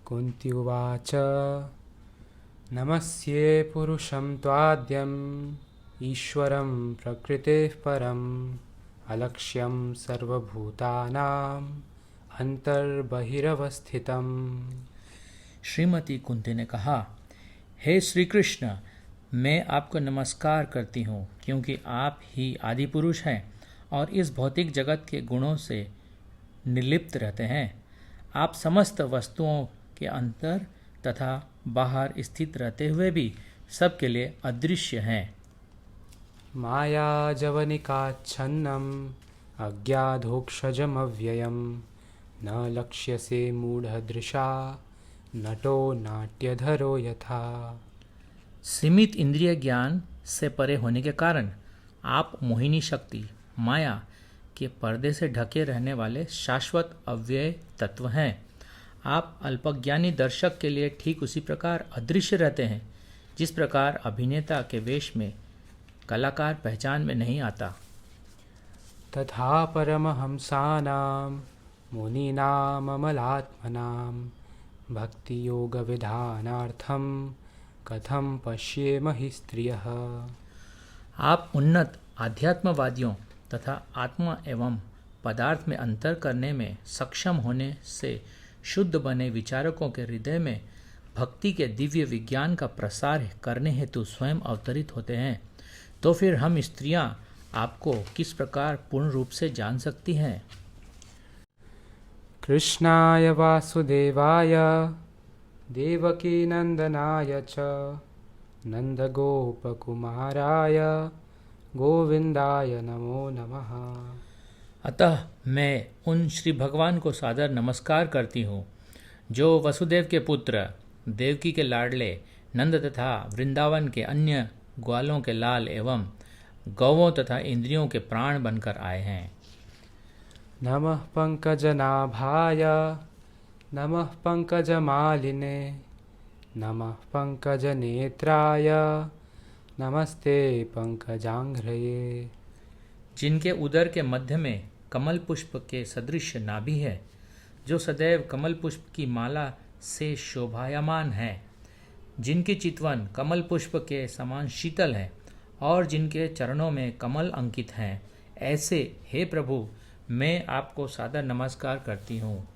कुन्ती उवाच नमस्ये पुरुषं त्वाद्यम् ईश्वरं प्रकृतेः परम् अलक्ष्यं सर्वभूतानाम् अंतर्बहिरवस्थितम्। श्रीमती कुंती ने कहा, हे श्री कृष्ण, मैं आपको नमस्कार करती हूँ क्योंकि आप ही आदि पुरुष हैं और इस भौतिक जगत के गुणों से निर्लिप्त रहते हैं। आप समस्त वस्तुओं के अंतर तथा बाहर स्थित रहते हुए भी सबके लिए अदृश्य हैं। माया जवनिकाच्छन्नम् अज्ञाधोक्षजमव्ययम् न लक्ष्यसे मूढ़दृशा नटो नाट्यधरो यथा। सीमित इंद्रिय ज्ञान से परे होने के कारण आप मोहिनी शक्ति माया के पर्दे से ढके रहने वाले शाश्वत अव्यय तत्व हैं। आप अल्पज्ञानी दर्शक के लिए ठीक उसी प्रकार अदृश्य रहते हैं जिस प्रकार अभिनेता के वेश में कलाकार पहचान में नहीं आता। तथा परमहंसानां मुनीनाम् अमलात्मनां भक्तियोगविधानार्थं कथं पश्येमहि स्त्रियः। आप उन्नत आध्यात्मवादियों तथा आत्मा एवं पदार्थ में अंतर करने में सक्षम होने से शुद्ध बने विचारकों के हृदय में भक्ति के दिव्य विज्ञान का प्रसार करने हेतु स्वयं अवतरित होते हैं, तो फिर हम स्त्रियां आपको किस प्रकार पूर्ण रूप से जान सकती हैं। कृष्णाय वासुदेवाय देवकीनंदनाय च नंदगोपकुमाराय गोविंदाय नमो नमः। अतः मैं उन श्री भगवान को सादर नमस्कार करती हूँ जो वसुदेव के पुत्र देवकी के लाडले नंद तथा वृंदावन के अन्य ग्वालों के लाल एवं गौवों तथा इंद्रियों के प्राण बनकर आए हैं। नमः पंकजनाभाय नमः पंकजमालिने नमः पंकजनेत्राय नमस्ते पंकजांघ्रये। जिनके उदर के मध्य में कमल पुष्प के सदृश नाभि है, जो सदैव कमल पुष्प की माला से शोभायमान है, जिनकी चितवन कमल पुष्प के समान शीतल है और जिनके चरणों में कमल अंकित हैं, ऐसे हे प्रभु मैं आपको सादर नमस्कार करती हूँ।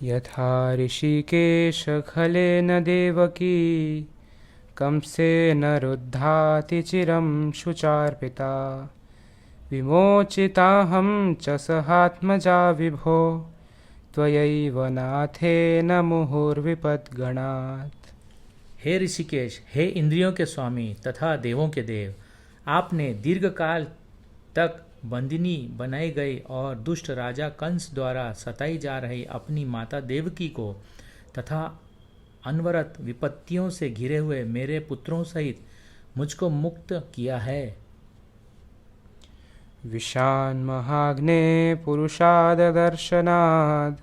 यथा ऋषिकेश खलेन देवकी कंसेन रुद्धाति चिरं शुचार्पिता विमोचिताहं च सहात्मजा विभो त्वयैव नाथेन मुहुर्विपद्गणात्। हे ऋषिकेश, हे इंद्रियों के स्वामी तथा देवों के देव, आपने दीर्घकाल तक बंदिनी बनाई गई और दुष्ट राजा कंस द्वारा सताई जा रही अपनी माता देवकी को तथा अनवरत विपत्तियों से घिरे हुए मेरे पुत्रों सहित मुझको मुक्त किया है। विशान्महाग्ने पुरुषाददर्शनाद्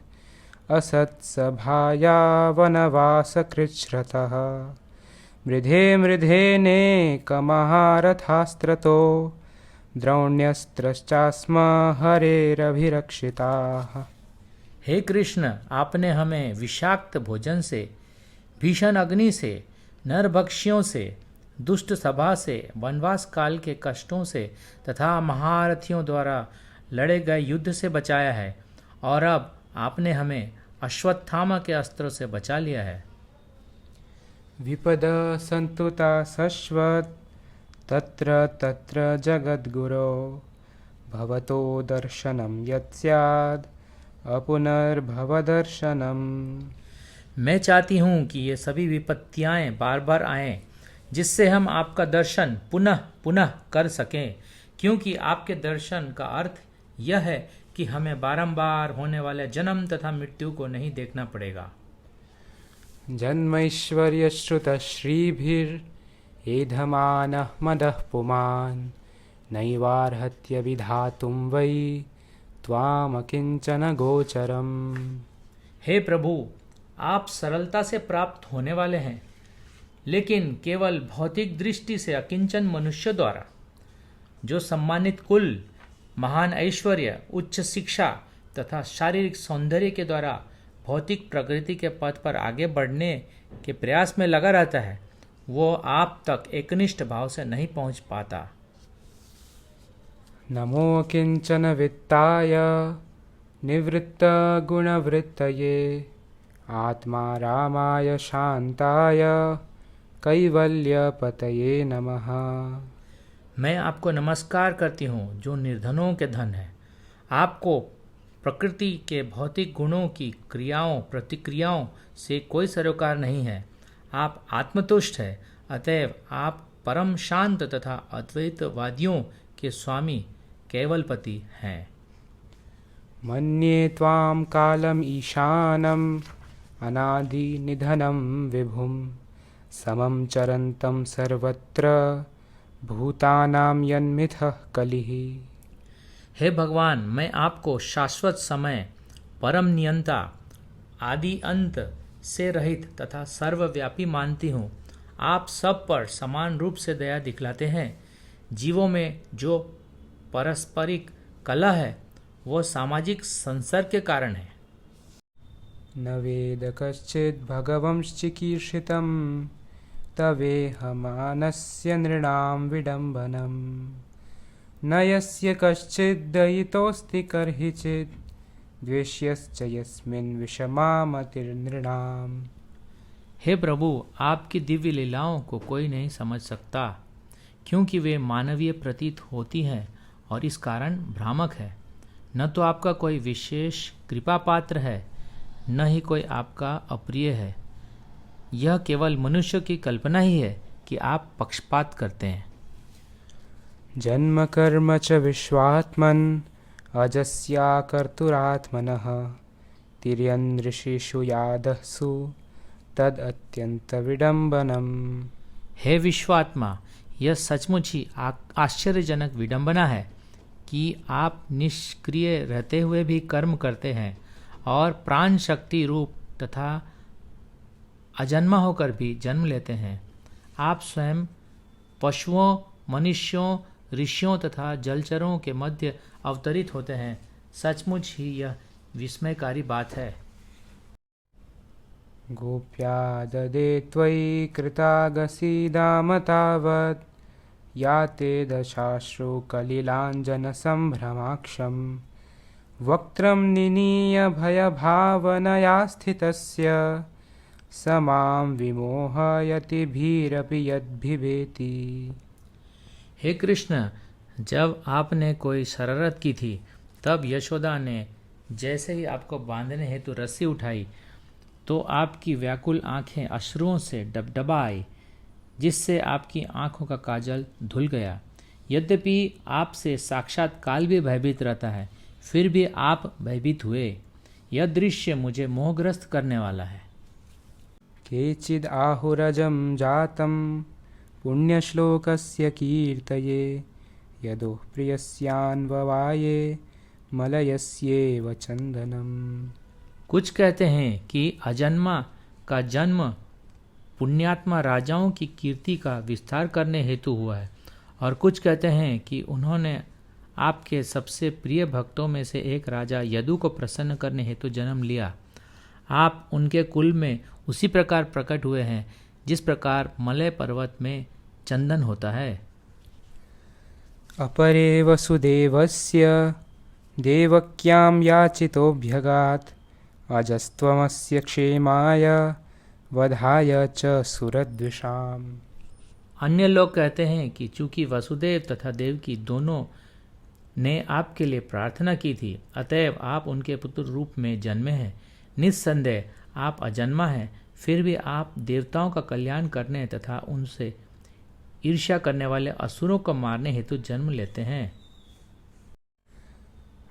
असत्सभाया वनवासकृच्छ्रतः मृधे मृधेनेकमहारथास्त्रतो द्रोण्यस्त्रश्चास्म हरेरभिरक्षिताः। हे कृष्ण, आपने हमें विषाक्त भोजन से, भीषण अग्नि से, नरभक्षियों से, दुष्ट सभा से, वनवास काल के कष्टों से तथा महारथियों द्वारा लड़े गए युद्ध से बचाया है और अब आपने हमें अश्वत्थामा के अस्त्र से बचा लिया है। विपद संतुता शश्वत तत्र तत्र जगद्गुरो भवतो दर्शनं यत् स्याद् अपुनर्भवदर्शनम्। मैं चाहती हूँ कि ये सभी विपत्तियाँ बार बार आएं, जिससे हम आपका दर्शन पुनः पुनः कर सकें, क्योंकि आपके दर्शन का अर्थ यह है कि हमें बारंबार होने वाले जन्म तथा मृत्यु को नहीं देखना पड़ेगा। जन्मैश्वर्यश्रुतश्रीभिरेधमानः मदः पुमान् नैवार्हत्य विधातुं वै त्वामकिञ्चन गोचरम्। हे प्रभु, आप सरलता से प्राप्त होने वाले हैं, लेकिन केवल भौतिक दृष्टि से अकिंचन मनुष्य द्वारा जो सम्मानित कुल, महान ऐश्वर्य, उच्च शिक्षा तथा शारीरिक सौंदर्य के द्वारा भौतिक प्रकृति के पथ पर आगे बढ़ने के प्रयास में लगा रहता है, वो आप तक एकनिष्ठ भाव से नहीं पहुंच पाता। नमो किंचन वित्ताय निवृत्तगुणवृत्तये आत्मा रामाय शांताय कैवल्यपतये नमः। मैं आपको नमस्कार करती हूँ जो निर्धनों के धन है। आपको प्रकृति के भौतिक गुणों की क्रियाओं प्रतिक्रियाओं से कोई सरोकार नहीं है। आप आत्मतुष्ट है, अतएव आप परम शांत तथा अद्वैतवादियों के स्वामी केवलपति हैं। मन्ये त्वां कालम ईशानम अनादि निधनम विभुम समम चरंतम सर्वत्र भूतानां यन्मिथः कलिः। हे भगवान, मैं आपको शाश्वत समय, परम नियंता, आदि अंत से रहित तथा सर्वव्यापी मानती हूँ। आप सब पर समान रूप से दया दिखलाते हैं। जीवों में जो पारस्परिक कलह है वो सामाजिक संसर्ग के कारण है। न वेद कश्चित् भगवंश्चिकीर्षितं तवेहमानस्य नृणां विडम्बनम् न यस्य कश्चित् दयितोऽस्ति कर्हिचित् द्वेष्यश्च यस्मिन् विषमामतिर्नृणाम्। हे प्रभु, आपकी दिव्य लीलाओं को कोई नहीं समझ सकता, क्योंकि वे मानवीय प्रतीत होती हैं और इस कारण भ्रामक है। न तो आपका कोई विशेष कृपा पात्र है, न ही कोई आपका अप्रिय है। यह केवल मनुष्य की कल्पना ही है कि आप पक्षपात करते हैं। जन्म कर्म च विश्वात्मन् अजस्याकर्तुरात्मनः तिर्यनृषिषु यादसु तद अत्यंत विडम्बनम्। हे विश्वात्मा, यह सचमुच ही आश्चर्यजनक विडंबना है कि आप निष्क्रिय रहते हुए भी कर्म करते हैं और प्राण शक्ति रूप तथा अजन्मा होकर भी जन्म लेते हैं। आप स्वयं पशुओं, मनुष्यों, ऋषियों तथा जलचरों के मध्य अवतरित होते हैं। सचमुच ही यह विस्मयकारी बात है। गोप्या ददे त्वयि कृतागसीदाम तावत् या ते दशाश्रु कलिलाञ्जनसम्भ्रमाक्षम् वक्त्रं निनीय भयभावनया स्थितस्य स मां विमोहयति भीरपि यद्भिभेति। हे कृष्ण, जब आपने कोई शरारत की थी तब यशोदा ने जैसे ही आपको बांधने हेतु रस्सी उठाई तो आपकी व्याकुल आंखें अश्रुओं से डबडबाई, जिससे आपकी आंखों का काजल धुल गया। यद्यपि आपसे साक्षात काल भी भयभीत रहता है, फिर भी आप भयभीत हुए। यह दृश्य मुझे मोहग्रस्त करने वाला है। केचिद् आहुरजं जातं पुण्यश्लोकस्य कीर्तये यदो प्रियस्यान्ववाये मलयस्येव चन्दनम्। कुछ कहते हैं कि अजन्मा का जन्म पुण्यात्मा राजाओं की कीर्ति का विस्तार करने हेतु हुआ है, और कुछ कहते हैं कि उन्होंने आपके सबसे प्रिय भक्तों में से एक राजा यदु को प्रसन्न करने हेतु जन्म लिया। आप उनके कुल में उसी प्रकार प्रकट हुए हैं जिस प्रकार मलय पर्वत में चंदन होता है। अपरे वसुदेवस्य देवक्यां याचितोऽभ्यगात् अजस्त्वमस्य क्षेमाय वधाय च सुरद्विषाम्। अन्य लोग कहते हैं कि चूंकि वसुदेव तथा देवकी दोनों ने आपके लिए प्रार्थना की थी, अतएव आप उनके पुत्र रूप में जन्मे हैं। निस्संदेह आप अजन्मा हैं, फिर भी आप देवताओं का कल्याण करने तथा उनसे ईर्ष्या करने वाले असुरों को मारने हेतु जन्म लेते हैं।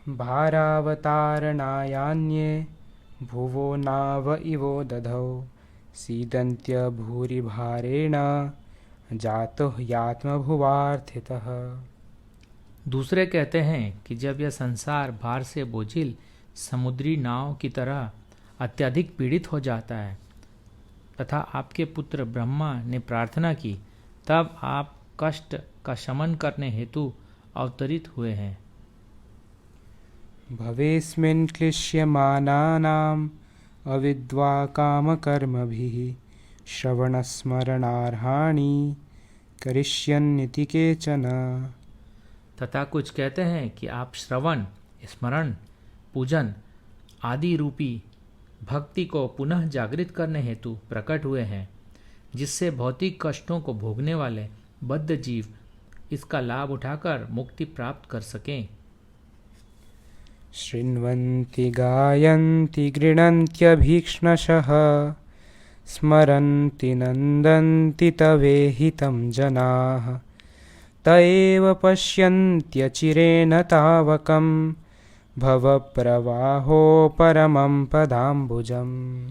भारावतारणायान्ये भुवो नाव इवो दधौ सीदन्त्य भूरि भारेण जातो ह्यात्मभुवार्थितः। दूसरे कहते हैं कि जब यह संसार भार से बोझिल समुद्री नाव की तरह अत्यधिक पीड़ित हो जाता है तथा आपके पुत्र ब्रह्मा ने प्रार्थना की, तब आप कष्ट का शमन करने हेतु अवतरित हुए हैं। भवेस्मिन् क्लिश्यमानानां अविद्वा कामकर्मभिः श्रवणस्मरणार्हाणि करिष्यन्निति केचन। तथा कुछ कहते हैं कि आप श्रवण, स्मरण, पूजन आदि रूपी भक्ति को पुनः जागृत करने हेतु प्रकट हुए हैं, जिससे भौतिक कष्टों को भोगने वाले बद्ध जीव इसका लाभ उठाकर मुक्ति प्राप्त कर सकें। शृण्वन्ति गायन्ति गृह्णन्त्यभीक्ष्णशः स्मरन्ति नन्दन्ति तवेहितं जनाः त एव पश्यन्त्यचिरेण तावकं भवप्रवाहो परमं पदाम्बुजम्।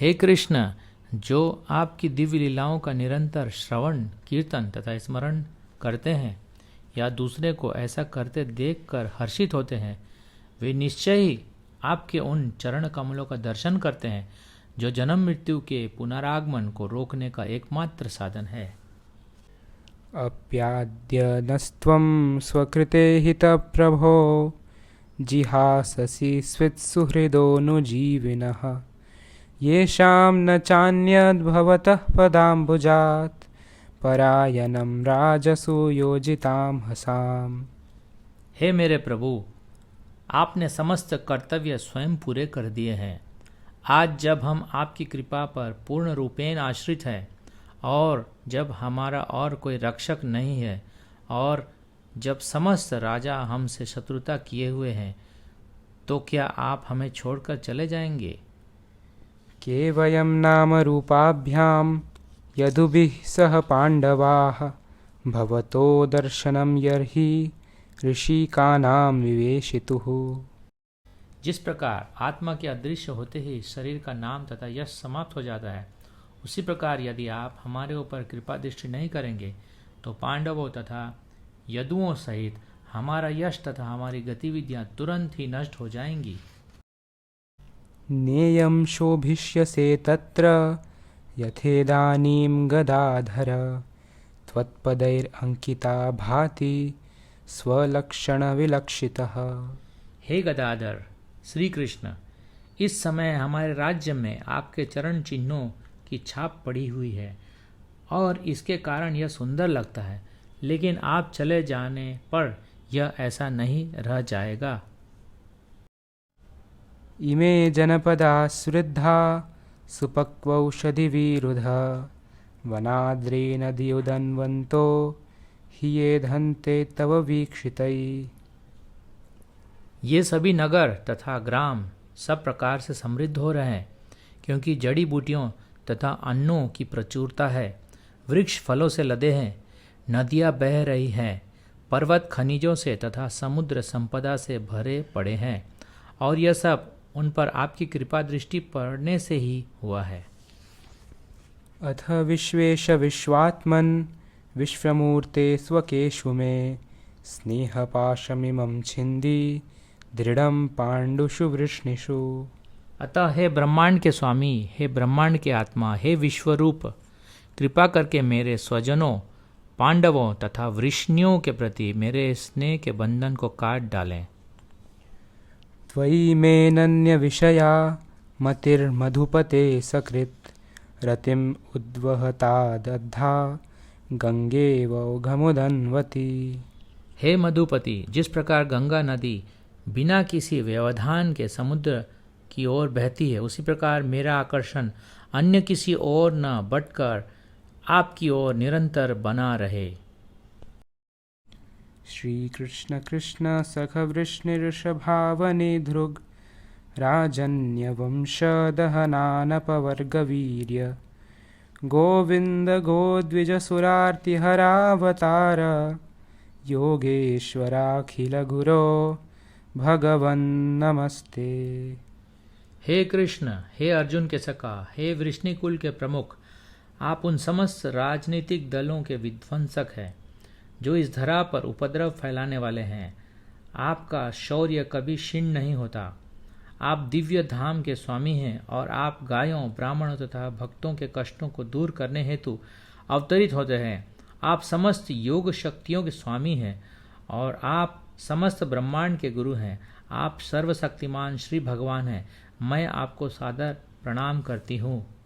हे कृष्ण, जो आपकी दिव्य लीलाओं का निरंतर श्रवण, कीर्तन तथा स्मरण करते हैं या दूसरे को ऐसा करते देखकर हर्षित होते हैं, वे निश्चय ही आपके उन चरण कमलों का दर्शन करते हैं जो जन्म मृत्यु के पुनरागमन को रोकने का एकमात्र साधन है। अप्याद्यनस्त्वं स्वकृते हितप्रभो जिहाससि स्वित्सुहृदोऽनुजीविनः येषां न चान्यद्भवतः पदाम्बुजात् परायणं राजसूयोजितां हसाम्। हे मेरे प्रभु, आपने समस्त कर्तव्य स्वयं पूरे कर दिए हैं। आज जब हम आपकी कृपा पर पूर्ण रूपेण आश्रित हैं और जब हमारा और कोई रक्षक नहीं है और जब समस्त राजा हमसे शत्रुता किए हुए हैं, तो क्या आप हमें छोड़कर चले जाएंगे? केवयं नाम रूपाभ्यां यदुभिः सह पाण्डवाः भवतो दर्शनं यर्हि ऋषिकानां विवेशितुः। जिस प्रकार आत्मा के अदृश्य होते ही शरीर का नाम तथा यश समाप्त हो जाता है, उसी प्रकार यदि आप हमारे ऊपर कृपा दृष्टि नहीं करेंगे तो पांडवों तथा यदुओं सहित हमारा यश तथा हमारी गतिविधियां तुरंत ही नष्ट हो जाएंगी। नेयं शोभिष्यसे तत्र यथेदानीं गदाधर त्वत्पदैरंकिता भाति स्वलक्षणविलक्षितः। हे गदाधर श्री कृष्ण, इस समय हमारे राज्य में आपके चरण चिन्हों की छाप पड़ी हुई है और इसके कारण यह सुंदर लगता है, लेकिन आप चले जाने पर यह ऐसा नहीं रह जाएगा। इमे जनपदा सुवृद्धा सुपक्वौषधिविरुधा वनाद्रे नदीउदन्वन्तो हि येधन्ते तव वीक्षितैः। ये सभी नगर तथा ग्राम सब प्रकार से समृद्ध हो रहे हैं, क्योंकि जड़ी बूटियों तथा अन्नों की प्रचुरता है। वृक्ष फलों से लदे हैं, नदियाँ बह रही हैं, पर्वत खनिजों से तथा समुद्र संपदा से भरे पड़े हैं, और यह सब उन पर आपकी कृपा दृष्टि पड़ने से ही हुआ है। अथ विश्वेश विश्वात्मन् विश्वमूर्ते स्वकेषु मे स्नेहपाशमिमं छिन्दी दृढ़ं पाण्डुषु वृष्णिषु। अतः हे ब्रह्मांड के स्वामी, हे ब्रह्मांड के आत्मा, हे विश्वरूप, कृपा करके मेरे स्वजनों पांडवों तथा वृष्णियों के प्रति मेरे स्नेह के बंधन को काट डालें। त्वयि मेनन्य विषया मतिर्मधुपते सकृत रतिम उद्वहता दद्धा गंगेवौघमुदन्वती। हे मधुपति, जिस प्रकार गंगा नदी बिना किसी व्यवधान के समुद्र की ओर बहती है, उसी प्रकार मेरा आकर्षण अन्य किसी ओर न बटकर आपकी ओर निरंतर बना रहे। श्री कृष्ण कृष्ण सख वृष्णिर्षभावने धृग राजन्यवंशदहनानपवर्गवीर्य गोविंद गोद्विजसुरार्तिहरावतार योगेश्वराखिल गुरो भगवन् नमस्ते। हे कृष्ण, हे अर्जुन के सखा, हे वृष्णिकुल के प्रमुख, आप उन समस्त राजनीतिक दलों के विध्वंसक हैं जो इस धरा पर उपद्रव फैलाने वाले हैं। आपका शौर्य कभी क्षीण नहीं होता। आप दिव्य धाम के स्वामी हैं और आप गायों, ब्राह्मणों तथा भक्तों के कष्टों को दूर करने हेतु अवतरित होते हैं। आप समस्त योग शक्तियों के स्वामी हैं और आप समस्त ब्रह्मांड के गुरु हैं। आप सर्वशक्तिमान श्री भगवान हैं। मैं आपको सादर प्रणाम करती हूँ।